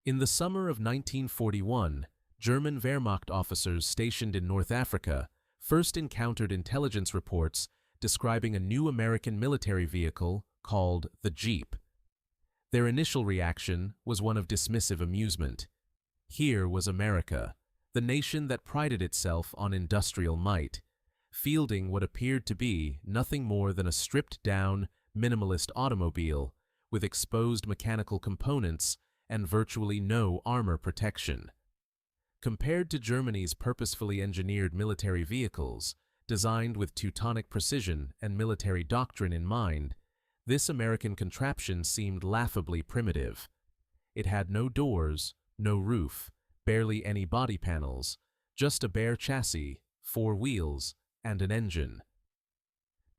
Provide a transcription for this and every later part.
In the summer of 1941, German Wehrmacht officers stationed in North Africa first encountered intelligence reports describing a new American military vehicle called the Jeep. Their initial reaction was one of dismissive amusement. Here was America, the nation that prided itself on industrial might, fielding what appeared to be nothing more than a stripped-down, minimalist automobile with exposed mechanical components and virtually no armor protection. Compared to Germany's purposefully engineered military vehicles, designed with Teutonic precision and military doctrine in mind, this American contraption seemed laughably primitive. It had no doors, no roof, barely any body panels, just a bare chassis, 4 wheels, and an engine.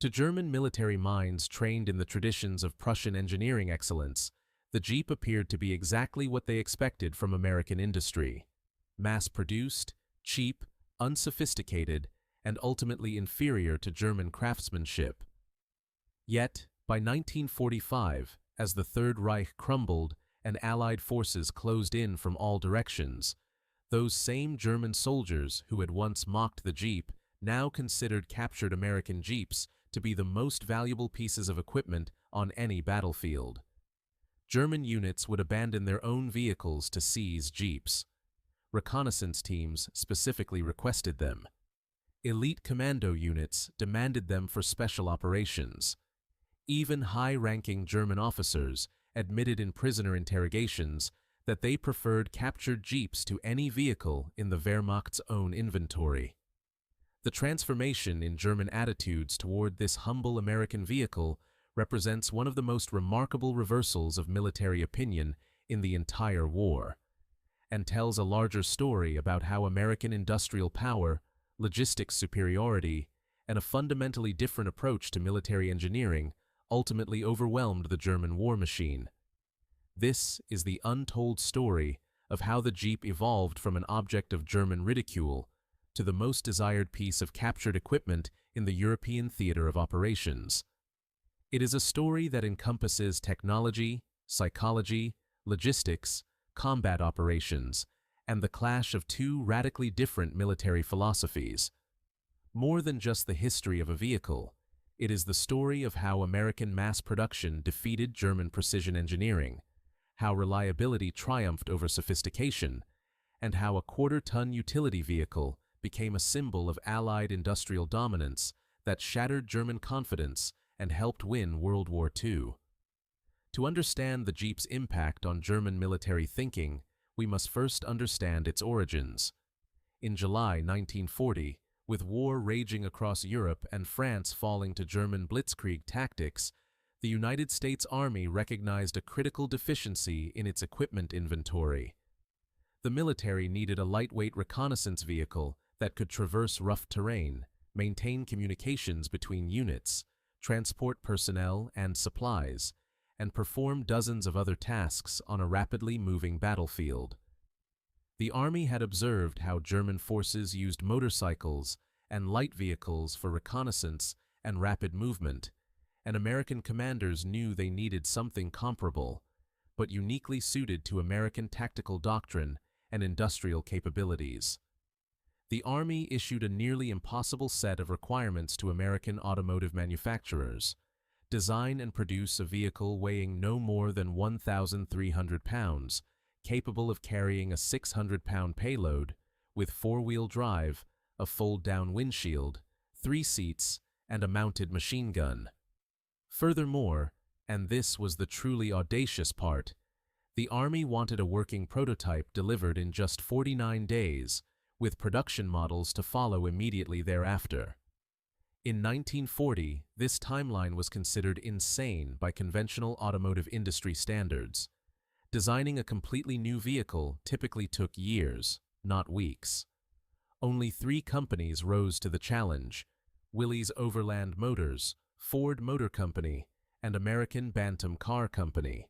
To German military minds trained in the traditions of Prussian engineering excellence, the Jeep appeared to be exactly what they expected from American industry: mass-produced, cheap, unsophisticated, and ultimately inferior to German craftsmanship. Yet, by 1945, as the Third Reich crumbled and Allied forces closed in from all directions, those same German soldiers who had once mocked the Jeep now considered captured American Jeeps to be the most valuable pieces of equipment on any battlefield. German units would abandon their own vehicles to seize Jeeps. Reconnaissance teams specifically requested them. Elite commando units demanded them for special operations. Even high-ranking German officers admitted in prisoner interrogations that they preferred captured Jeeps to any vehicle in the Wehrmacht's own inventory. The transformation in German attitudes toward this humble American vehicle represents one of the most remarkable reversals of military opinion in the entire war, and tells a larger story about how American industrial power, logistics superiority, and a fundamentally different approach to military engineering ultimately overwhelmed the German war machine. This is the untold story of how the Jeep evolved from an object of German ridicule to the most desired piece of captured equipment in the European theater of operations. It is a story that encompasses technology, psychology, logistics, combat operations, and the clash of two radically different military philosophies. More than just the history of a vehicle, it is the story of how American mass production defeated German precision engineering, how reliability triumphed over sophistication, and how a quarter-ton utility vehicle became a symbol of Allied industrial dominance that shattered German confidence and helped win World War II. To understand the Jeep's impact on German military thinking, we must first understand its origins. In July 1940, with war raging across Europe and France falling to German blitzkrieg tactics, the United States Army recognized a critical deficiency in its equipment inventory. The military needed a lightweight reconnaissance vehicle that could traverse rough terrain, maintain communications between units, transport personnel and supplies, and perform dozens of other tasks on a rapidly moving battlefield. The Army had observed how German forces used motorcycles and light vehicles for reconnaissance and rapid movement, and American commanders knew they needed something comparable, but uniquely suited to American tactical doctrine and industrial capabilities. The Army issued a nearly impossible set of requirements to American automotive manufacturers: design and produce a vehicle weighing no more than 1,300 pounds, capable of carrying a 600-pound payload, with 4-wheel drive, a fold-down windshield, 3 seats, and a mounted machine gun. Furthermore, and this was the truly audacious part, the Army wanted a working prototype delivered in just 49 days, with production models to follow immediately thereafter. In 1940, this timeline was considered insane by conventional automotive industry standards. Designing a completely new vehicle typically took years, not weeks. Only 3 companies rose to the challenge: Willys Overland Motors, Ford Motor Company, and American Bantam Car Company.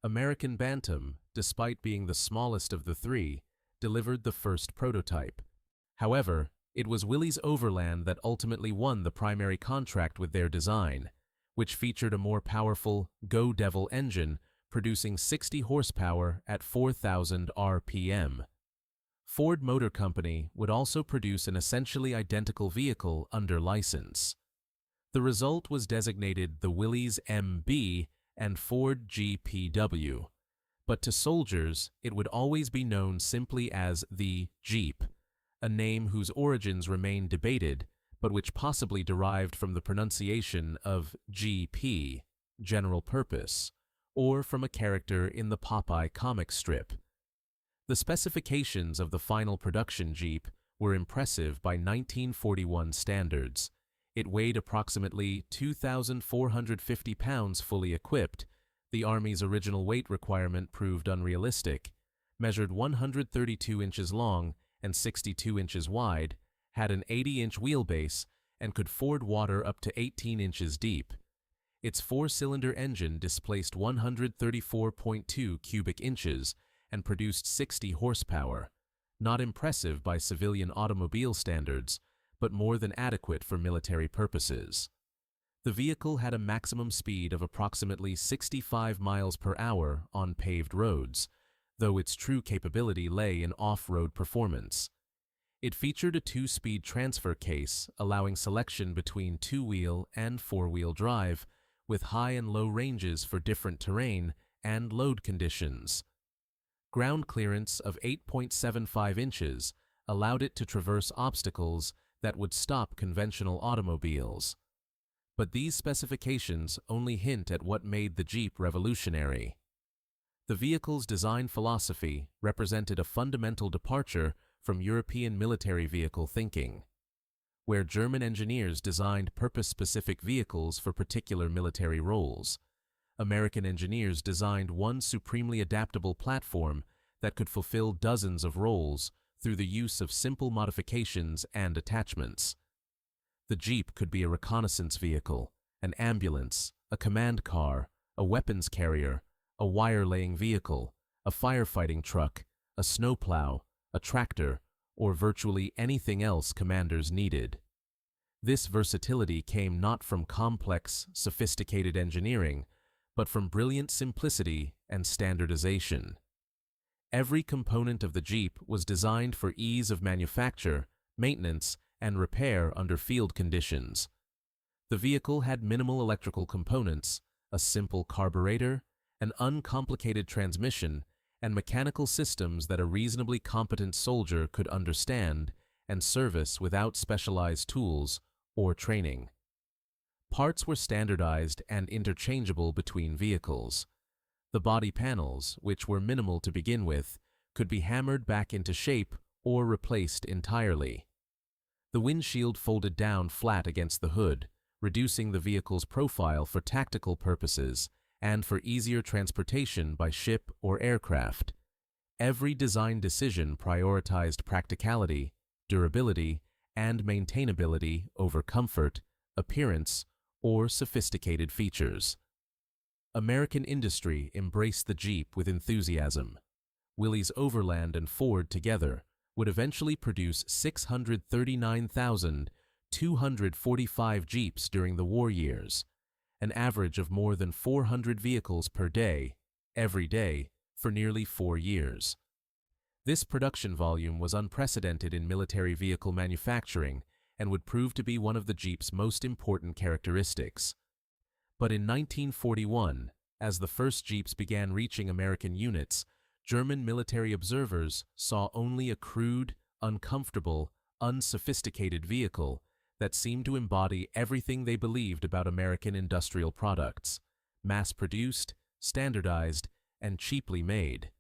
American Bantam, despite being the smallest of the 3, delivered the first prototype. However, it was Willys Overland that ultimately won the primary contract with their design, which featured a more powerful Go Devil engine producing 60 horsepower at 4,000 RPM. Ford Motor Company would also produce an essentially identical vehicle under license. The result was designated the Willys MB and Ford GPW, but to soldiers it would always be known simply as the Jeep, a name whose origins remain debated, but which possibly derived from the pronunciation of GP, general purpose, or from a character in the Popeye comic strip. The specifications of the final production Jeep were impressive by 1941 standards. It weighed approximately 2,450 pounds fully equipped. The Army's original weight requirement proved unrealistic, measured 132 inches long and 62 inches wide, had an 80-inch wheelbase, and could ford water up to 18 inches deep. Its four-cylinder engine displaced 134.2 cubic inches and produced 60 horsepower, not impressive by civilian automobile standards, but more than adequate for military purposes. The vehicle had a maximum speed of approximately 65 miles per hour on paved roads, though its true capability lay in off-road performance. It featured a two-speed transfer case allowing selection between two-wheel and four-wheel drive, with high and low ranges for different terrain and load conditions. Ground clearance of 8.75 inches allowed it to traverse obstacles that would stop conventional automobiles. But these specifications only hint at what made the Jeep revolutionary. The vehicle's design philosophy represented a fundamental departure from European military vehicle thinking. Where German engineers designed purpose-specific vehicles for particular military roles, American engineers designed one supremely adaptable platform that could fulfill dozens of roles through the use of simple modifications and attachments. The Jeep could be a reconnaissance vehicle, an ambulance, a command car, a weapons carrier, a wire-laying vehicle, a firefighting truck, a snowplow, a tractor, or virtually anything else commanders needed. This versatility came not from complex, sophisticated engineering, but from brilliant simplicity and standardization. Every component of the Jeep was designed for ease of manufacture, maintenance, and repair under field conditions. The vehicle had minimal electrical components, a simple carburetor, an uncomplicated transmission, and mechanical systems that a reasonably competent soldier could understand and service without specialized tools or training. Parts were standardized and interchangeable between vehicles. The body panels, which were minimal to begin with, could be hammered back into shape or replaced entirely. The windshield folded down flat against the hood, reducing the vehicle's profile for tactical purposes and for easier transportation by ship or aircraft. Every design decision prioritized practicality, durability, and maintainability over comfort, appearance, or sophisticated features. American industry embraced the Jeep with enthusiasm. Willys Overland and Ford together would eventually produce 639,245 Jeeps during the war years, an average of more than 400 vehicles per day, every day, for nearly 4 years. This production volume was unprecedented in military vehicle manufacturing and would prove to be one of the Jeep's most important characteristics. But in 1941, as the first Jeeps began reaching American units, German military observers saw only a crude, uncomfortable, unsophisticated vehicle that seemed to embody everything they believed about American industrial products: mass-produced, standardized, and cheaply made.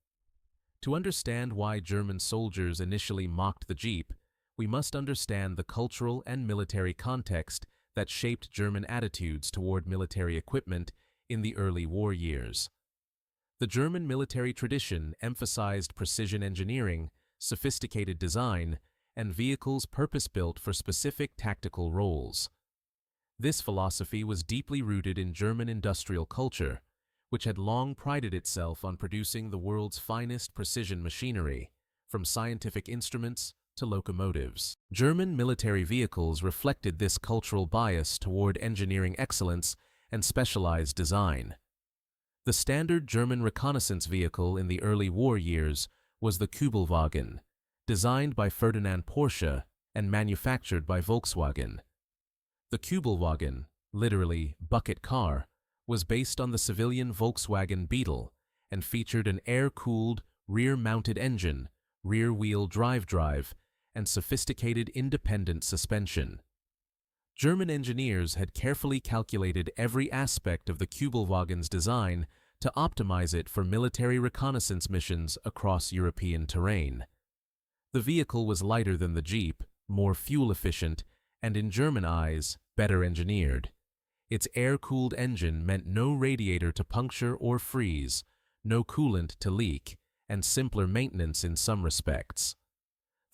To understand why German soldiers initially mocked the Jeep, we must understand the cultural and military context that shaped German attitudes toward military equipment in the early war years. The German military tradition emphasized precision engineering, sophisticated design, and vehicles purpose-built for specific tactical roles. This philosophy was deeply rooted in German industrial culture, which had long prided itself on producing the world's finest precision machinery, from scientific instruments to locomotives. German military vehicles reflected this cultural bias toward engineering excellence and specialized design. The standard German reconnaissance vehicle in the early war years was the Kübelwagen, designed by Ferdinand Porsche and manufactured by Volkswagen. The Kübelwagen, literally bucket car, was based on the civilian Volkswagen Beetle and featured an air-cooled, rear-mounted engine, rear-wheel drive, and sophisticated independent suspension. German engineers had carefully calculated every aspect of the Kübelwagen's design to optimize it for military reconnaissance missions across European terrain. The vehicle was lighter than the Jeep, more fuel-efficient, and in German eyes, better engineered. Its air-cooled engine meant no radiator to puncture or freeze, no coolant to leak, and simpler maintenance in some respects.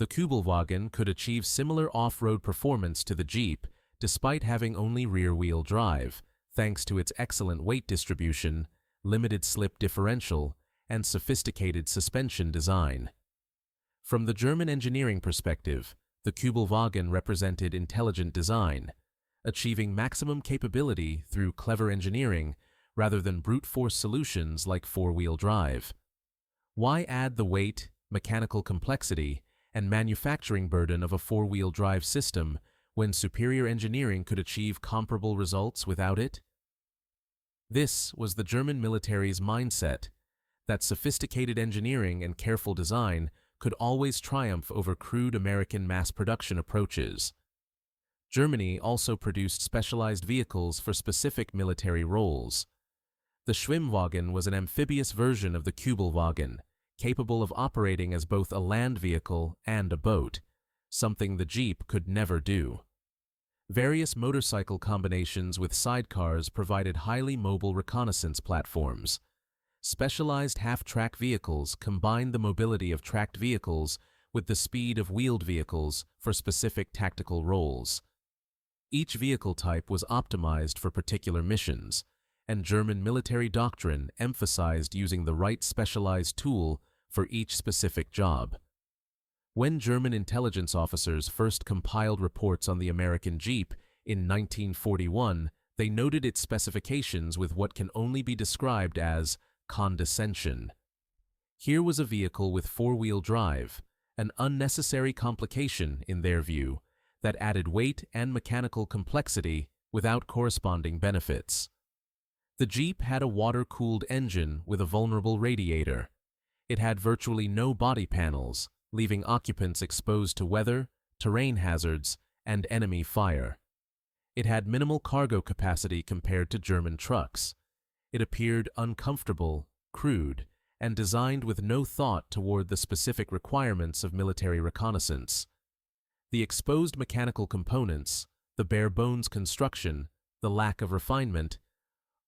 The Kübelwagen could achieve similar off-road performance to the Jeep despite having only rear-wheel drive, thanks to its excellent weight distribution, limited slip differential, and sophisticated suspension design. From the German engineering perspective, the Kübelwagen represented intelligent design, achieving maximum capability through clever engineering rather than brute force solutions like four-wheel drive. Why add the weight, mechanical complexity, and manufacturing burden of a four-wheel drive system when superior engineering could achieve comparable results without it? This was the German military's mindset, that sophisticated engineering and careful design could always triumph over crude American mass production approaches. Germany also produced specialized vehicles for specific military roles. The Schwimmwagen was an amphibious version of the Kübelwagen, capable of operating as both a land vehicle and a boat, something the Jeep could never do. Various motorcycle combinations with sidecars provided highly mobile reconnaissance platforms. Specialized half-track vehicles combined the mobility of tracked vehicles with the speed of wheeled vehicles for specific tactical roles. Each vehicle type was optimized for particular missions, and German military doctrine emphasized using the right specialized tool for each specific job. When German intelligence officers first compiled reports on the American Jeep in 1941, they noted its specifications with what can only be described as condescension. Here was a vehicle with four-wheel drive, an unnecessary complication, in their view, that added weight and mechanical complexity without corresponding benefits. The Jeep had a water-cooled engine with a vulnerable radiator. It had virtually no body panels, leaving occupants exposed to weather, terrain hazards, and enemy fire. It had minimal cargo capacity compared to German trucks. It appeared uncomfortable, crude, and designed with no thought toward the specific requirements of military reconnaissance. The exposed mechanical components, the bare-bones construction, the lack of refinement,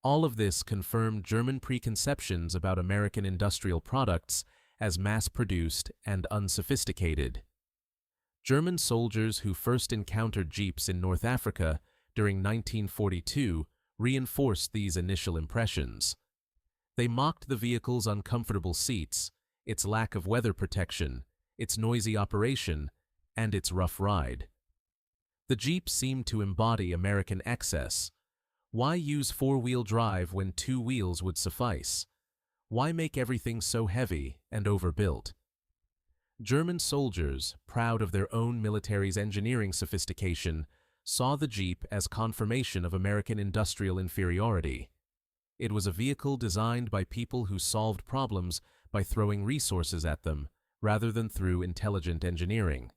all of this confirmed German preconceptions about American industrial products as mass-produced and unsophisticated. German soldiers who first encountered Jeeps in North Africa during 1942 reinforced these initial impressions. They mocked the vehicle's uncomfortable seats, its lack of weather protection, its noisy operation, and its rough ride. The Jeep seemed to embody American excess. Why use four-wheel drive when two wheels would suffice? Why make everything so heavy and overbuilt? German soldiers, proud of their own military's engineering sophistication, saw the Jeep as confirmation of American industrial inferiority. It was a vehicle designed by people who solved problems by throwing resources at them, rather than through intelligent engineering.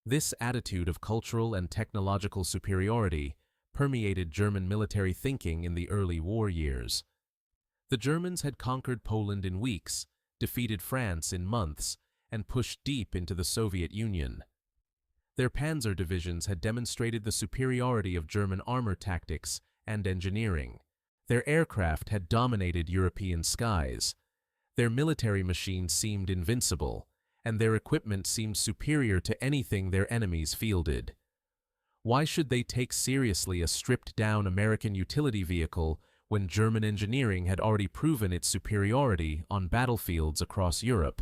This attitude of cultural and technological superiority permeated German military thinking in the early war years. The Germans had conquered Poland in weeks, defeated France in months, and pushed deep into the Soviet Union. Their panzer divisions had demonstrated the superiority of German armor tactics and engineering. Their aircraft had dominated European skies. Their military machines seemed invincible, and their equipment seemed superior to anything their enemies fielded. Why should they take seriously a stripped-down American utility vehicle when German engineering had already proven its superiority on battlefields across Europe?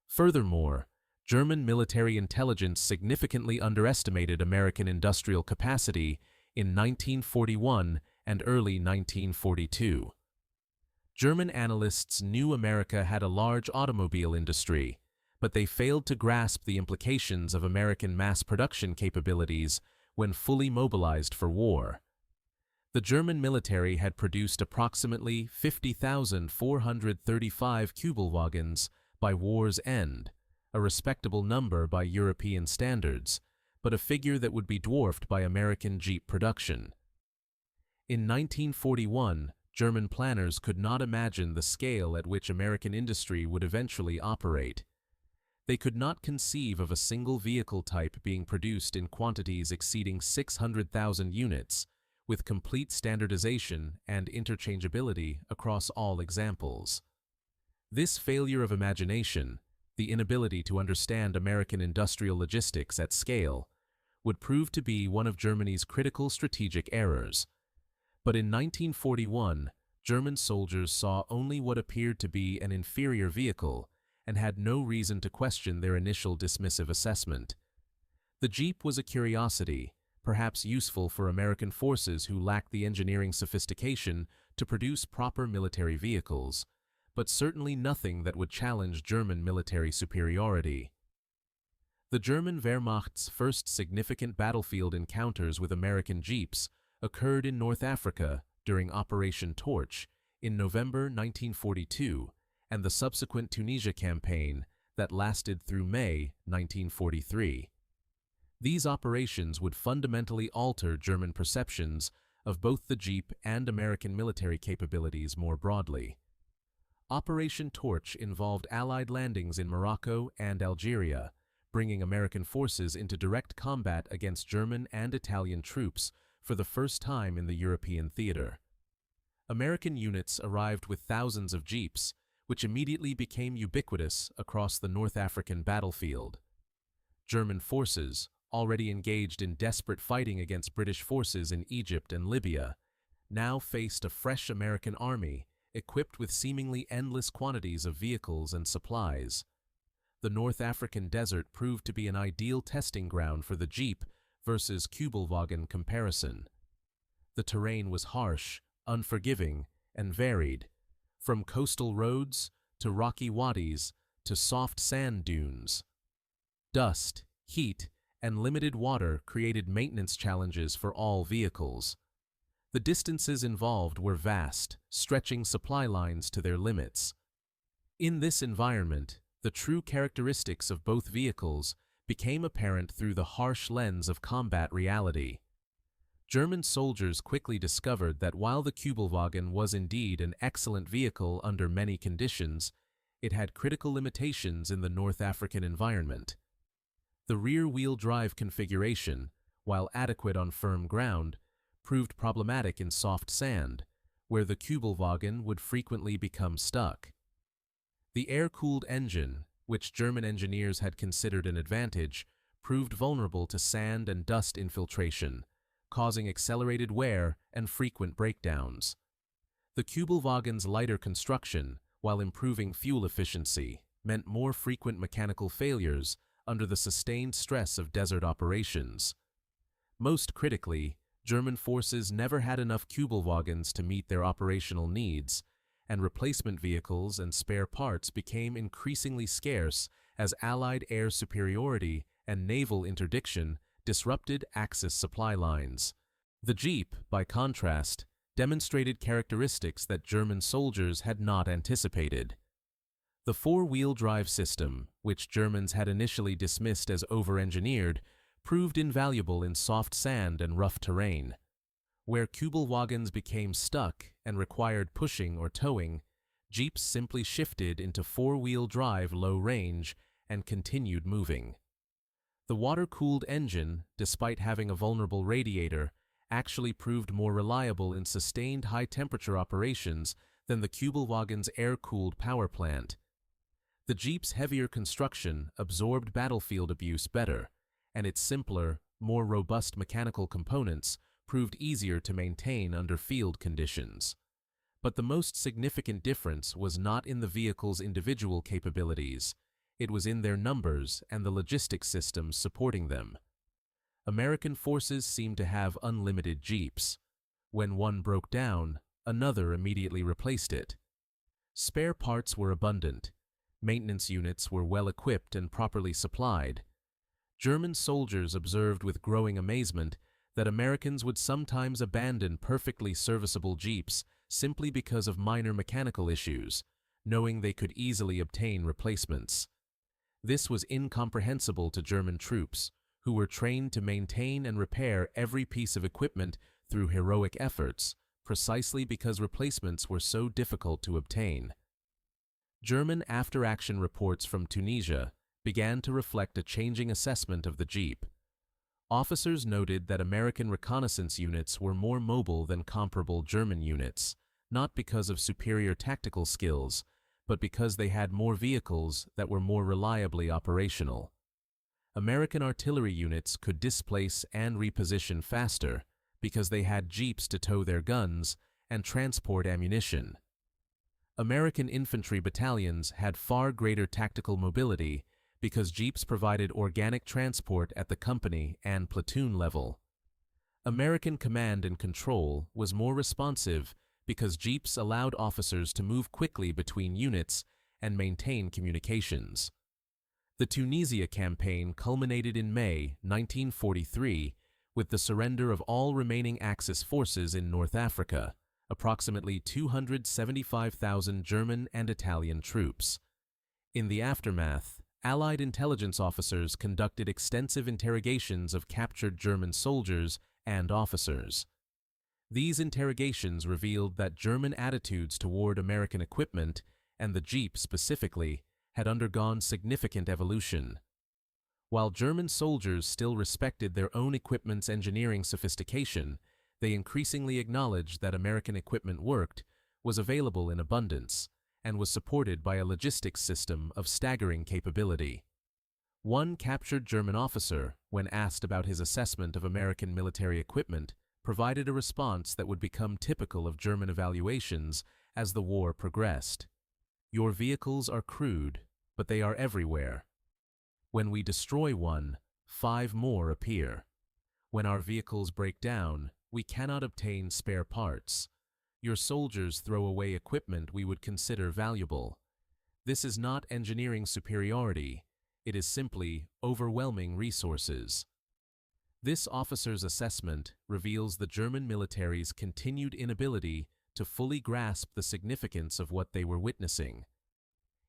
Furthermore, German military intelligence significantly underestimated American industrial capacity in 1941 and early 1942. German analysts knew America had a large automobile industry, but they failed to grasp the implications of American mass production capabilities when fully mobilized for war. The German military had produced approximately 50,435 Kübelwagens by war's end, a respectable number by European standards, but a figure that would be dwarfed by American Jeep production. In 1941, German planners could not imagine the scale at which American industry would eventually operate. They could not conceive of a single vehicle type being produced in quantities exceeding 600,000 units, with complete standardization and interchangeability across all examples. This failure of imagination, the inability to understand American industrial logistics at scale, would prove to be one of Germany's critical strategic errors. But in 1941, German soldiers saw only what appeared to be an inferior vehicle and had no reason to question their initial dismissive assessment. The Jeep was a curiosity, perhaps useful for American forces who lacked the engineering sophistication to produce proper military vehicles, but certainly nothing that would challenge German military superiority. The German Wehrmacht's first significant battlefield encounters with American Jeeps occurred in North Africa during Operation Torch in November 1942 and the subsequent Tunisia campaign that lasted through May 1943. These operations would fundamentally alter German perceptions of both the Jeep and American military capabilities more broadly. Operation Torch involved Allied landings in Morocco and Algeria, bringing American forces into direct combat against German and Italian troops for the first time in the European theater. American units arrived with thousands of Jeeps, which immediately became ubiquitous across the North African battlefield. German forces, already engaged in desperate fighting against British forces in Egypt and Libya, now faced a fresh American army equipped with seemingly endless quantities of vehicles and supplies. The North African desert proved to be an ideal testing ground for the Jeep versus Kübelwagen comparison. The terrain was harsh, unforgiving, and varied, from coastal roads to rocky wadis to soft sand dunes. Dust, heat, and limited water created maintenance challenges for all vehicles. The distances involved were vast, stretching supply lines to their limits. In this environment, the true characteristics of both vehicles became apparent through the harsh lens of combat reality. German soldiers quickly discovered that while the Kübelwagen was indeed an excellent vehicle under many conditions, it had critical limitations in the North African environment. The rear-wheel drive configuration, while adequate on firm ground, proved problematic in soft sand, where the Kübelwagen would frequently become stuck. The air-cooled engine, which German engineers had considered an advantage, proved vulnerable to sand and dust infiltration, causing accelerated wear and frequent breakdowns. The Kübelwagen's lighter construction, while improving fuel efficiency, meant more frequent mechanical failures under the sustained stress of desert operations. Most critically, German forces never had enough Kübelwagens to meet their operational needs, and replacement vehicles and spare parts became increasingly scarce as Allied air superiority and naval interdiction disrupted Axis supply lines. The Jeep, by contrast, demonstrated characteristics that German soldiers had not anticipated. The four-wheel drive system, which Germans had initially dismissed as over-engineered, proved invaluable in soft sand and rough terrain. Where Kübelwagens became stuck and required pushing or towing, Jeeps simply shifted into four-wheel drive low range and continued moving. The water-cooled engine, despite having a vulnerable radiator, actually proved more reliable in sustained high-temperature operations than the Kübelwagen's air-cooled power plant. The Jeep's heavier construction absorbed battlefield abuse better, and its simpler, more robust mechanical components proved easier to maintain under field conditions. But the most significant difference was not in the vehicle's individual capabilities. It was in their numbers and the logistics systems supporting them. American forces seemed to have unlimited Jeeps. When one broke down, another immediately replaced it. Spare parts were abundant. Maintenance units were well equipped and properly supplied. German soldiers observed with growing amazement that Americans would sometimes abandon perfectly serviceable Jeeps simply because of minor mechanical issues, knowing they could easily obtain replacements. This was incomprehensible to German troops, who were trained to maintain and repair every piece of equipment through heroic efforts, precisely because replacements were so difficult to obtain. German after-action reports from Tunisia began to reflect a changing assessment of the Jeep. Officers noted that American reconnaissance units were more mobile than comparable German units, not because of superior tactical skills, but because they had more vehicles that were more reliably operational. American artillery units could displace and reposition faster because they had Jeeps to tow their guns and transport ammunition. American infantry battalions had far greater tactical mobility because Jeeps provided organic transport at the company and platoon level. American command and control was more responsive because Jeeps allowed officers to move quickly between units and maintain communications. The Tunisia campaign culminated in May 1943 with the surrender of all remaining Axis forces in North Africa, approximately 275,000 German and Italian troops. In the aftermath, Allied intelligence officers conducted extensive interrogations of captured German soldiers and officers. These interrogations revealed that German attitudes toward American equipment, and the Jeep specifically, had undergone significant evolution. While German soldiers still respected their own equipment's engineering sophistication, they increasingly acknowledged that American equipment worked, was available in abundance, and was supported by a logistics system of staggering capability. One captured German officer, when asked about his assessment of American military equipment, provided a response that would become typical of German evaluations as the war progressed. "Your vehicles are crude, but they are everywhere. When we destroy one, 5 more appear. When our vehicles break down, we cannot obtain spare parts. Your soldiers throw away equipment we would consider valuable. This is not engineering superiority, it is simply overwhelming resources." This officer's assessment reveals the German military's continued inability to fully grasp the significance of what they were witnessing.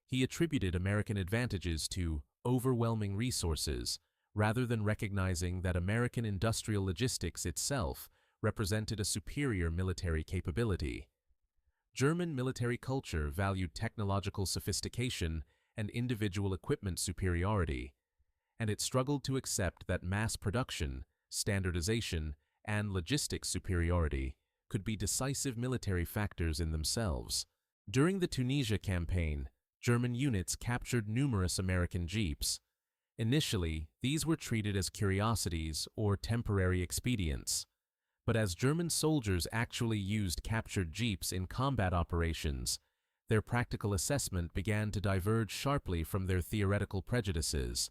He attributed American advantages to overwhelming resources, rather than recognizing that American industrial logistics itself represented a superior military capability. German military culture valued technological sophistication and individual equipment superiority, and it struggled to accept that mass production, standardization, and logistics superiority could be decisive military factors in themselves. During the Tunisia campaign, German units captured numerous American Jeeps. Initially, these were treated as curiosities or temporary expedients. But as German soldiers actually used captured Jeeps in combat operations, their practical assessment began to diverge sharply from their theoretical prejudices.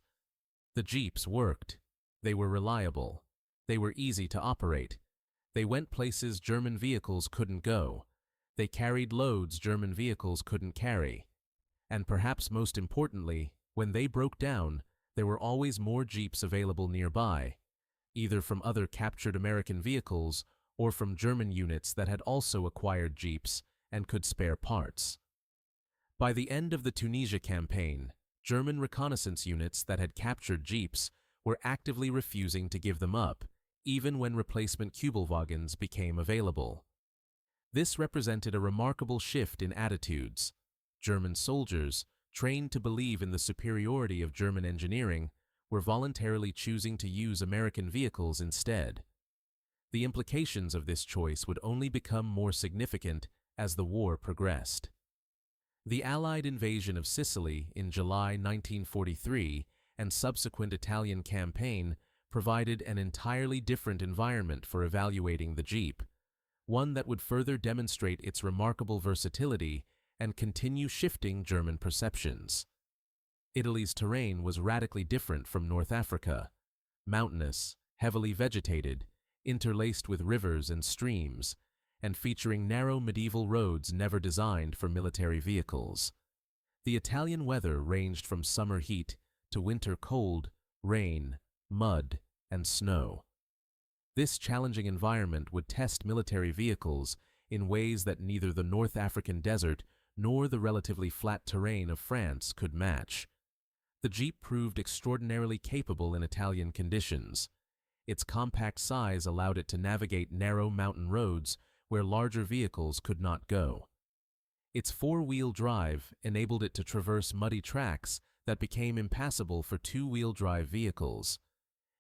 The Jeeps worked. They were reliable. They were easy to operate. They went places German vehicles couldn't go. They carried loads German vehicles couldn't carry. And perhaps most importantly, when they broke down, there were always more Jeeps available nearby, either from other captured American vehicles or from German units that had also acquired Jeeps and could spare parts. By the end of the Tunisia campaign, German reconnaissance units that had captured Jeeps were actively refusing to give them up, even when replacement Kübelwagens became available. This represented a remarkable shift in attitudes. German soldiers, trained to believe in the superiority of German engineering, were voluntarily choosing to use American vehicles instead. The implications of this choice would only become more significant as the war progressed. The Allied invasion of Sicily in July 1943 and subsequent Italian campaign provided an entirely different environment for evaluating the Jeep, one that would further demonstrate its remarkable versatility and continue shifting German perceptions. Italy's terrain was radically different from North Africa, mountainous, heavily vegetated, interlaced with rivers and streams, and featuring narrow medieval roads never designed for military vehicles. The Italian weather ranged from summer heat to winter cold, rain, mud, and snow. This challenging environment would test military vehicles in ways that neither the North African desert nor the relatively flat terrain of France could match. The Jeep proved extraordinarily capable in Italian conditions. Its compact size allowed it to navigate narrow mountain roads where larger vehicles could not go. Its four-wheel drive enabled it to traverse muddy tracks that became impassable for two-wheel drive vehicles.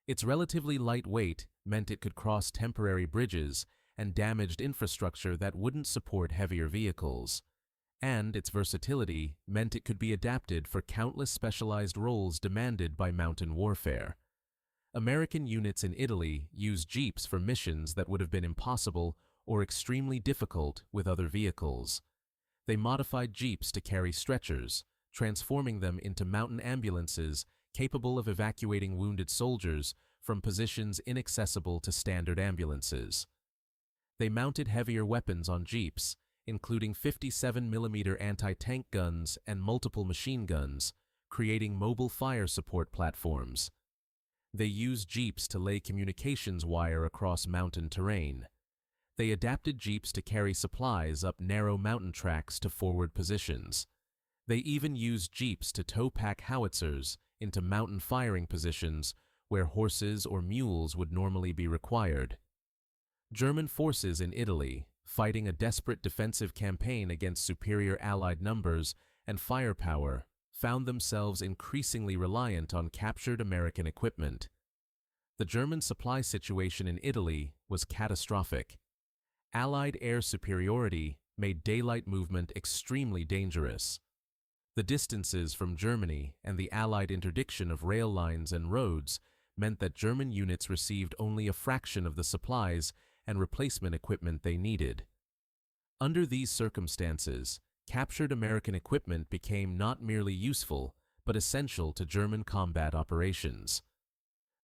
Its relatively light weight meant it could cross temporary bridges and damaged infrastructure that wouldn't support heavier vehicles. And its versatility meant it could be adapted for countless specialized roles demanded by mountain warfare. American units in Italy used Jeeps for missions that would have been impossible or extremely difficult with other vehicles. They modified Jeeps to carry stretchers, transforming them into mountain ambulances capable of evacuating wounded soldiers from positions inaccessible to standard ambulances. They mounted heavier weapons on Jeeps, including 57mm anti-tank guns and multiple machine guns, creating mobile fire support platforms. They used Jeeps to lay communications wire across mountain terrain. They adapted Jeeps to carry supplies up narrow mountain tracks to forward positions. They even used Jeeps to tow-pack howitzers into mountain firing positions where horses or mules would normally be required. German forces in Italy, fighting a desperate defensive campaign against superior Allied numbers and firepower, found themselves increasingly reliant on captured American equipment. The German supply situation in Italy was catastrophic. Allied air superiority made daylight movement extremely dangerous. The distances from Germany and the Allied interdiction of rail lines and roads meant that German units received only a fraction of the supplies and replacement equipment they needed. Under these circumstances, captured American equipment became not merely useful, but essential to German combat operations.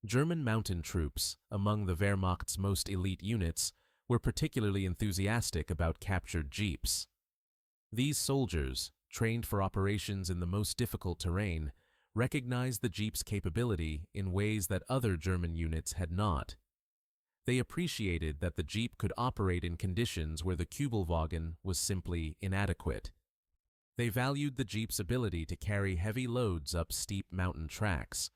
German mountain troops, among the Wehrmacht's most elite units, were particularly enthusiastic about captured Jeeps. These soldiers, trained for operations in the most difficult terrain, recognized the Jeep's capability in ways that other German units had not. They appreciated that the Jeep could operate in conditions where the Kübelwagen was simply inadequate. They valued the Jeep's ability to carry heavy loads up steep mountain tracks,